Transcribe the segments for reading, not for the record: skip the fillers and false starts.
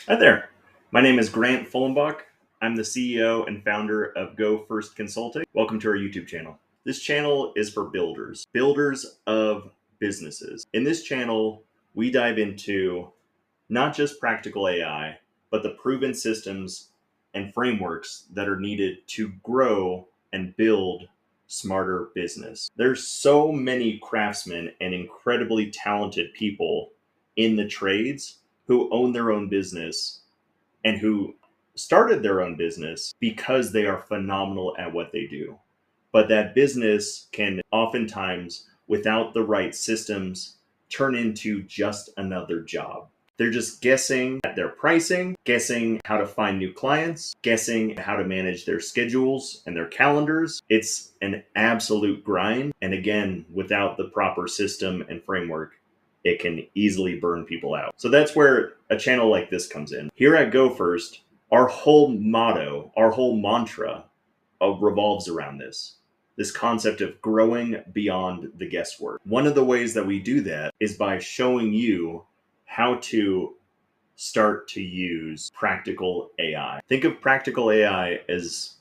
Hi there. My name is Grant Fullenbach. I'm the CEO and founder of Go First Consulting. Welcome to our YouTube channel. This channel is for builders of businesses. In this channel, we dive into not just practical AI, but the proven systems and frameworks that are needed to grow and build smarter business. There's so many craftsmen and incredibly talented people in the trades who own their own business and who started their own business because they are phenomenal at what they do. But that business can oftentimes, without the right systems, turn into just another job. They're just guessing at their pricing, guessing how to find new clients, guessing how to manage their schedules and their calendars. It's an absolute grind. And again, without the proper system and framework, it can easily burn people out. So that's where a channel like this comes in. Here at Go First, our whole motto, our whole mantra revolves around this concept of growing beyond the guesswork. One of the ways that we do that is by showing you how to start to use practical AI. Think of practical AI as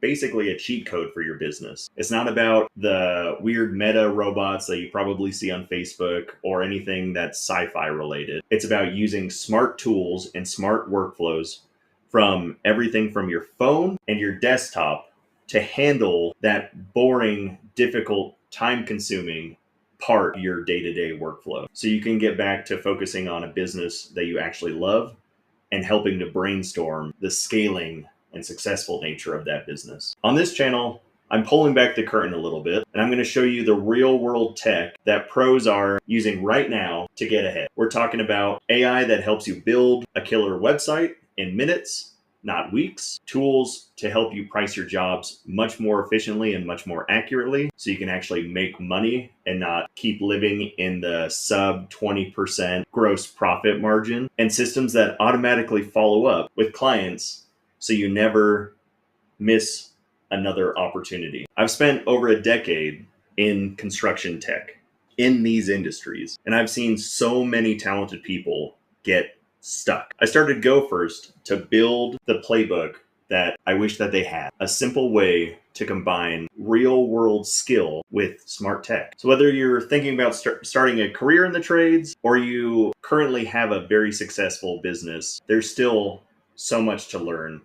basically a cheat code for your business. It's not about the weird meta robots that you probably see on Facebook or anything that's sci-fi related. It's about using smart tools and smart workflows from everything from your phone and your desktop to handle that boring, difficult, time-consuming part of your day-to-day workflow. So you can get back to focusing on a business that you actually love and helping to brainstorm the scaling and successful nature of that business. On this channel, I'm pulling back the curtain a little bit, and I'm going to show you the real world tech that pros are using right now to get ahead. We're talking about AI that helps you build a killer website in minutes, not weeks, tools to help you price your jobs much more efficiently and much more accurately so you can actually make money and not keep living in the sub 20% gross profit margin, and systems that automatically follow up with clients so you never miss another opportunity. I've spent over a decade in construction tech in these industries, and I've seen so many talented people get stuck. I started Go First to build the playbook that I wish that they had. A simple way to combine real world skill with smart tech. So whether you're thinking about starting a career in the trades or you currently have a very successful business, there's still so much to learn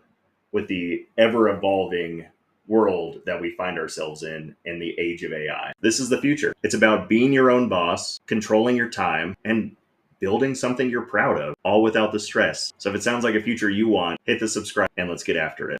with the ever evolving world that we find ourselves in the age of AI. This is the future. It's about being your own boss, controlling your time, and building something you're proud of, all without the stress. So if it sounds like a future you want, hit the subscribe and let's get after it.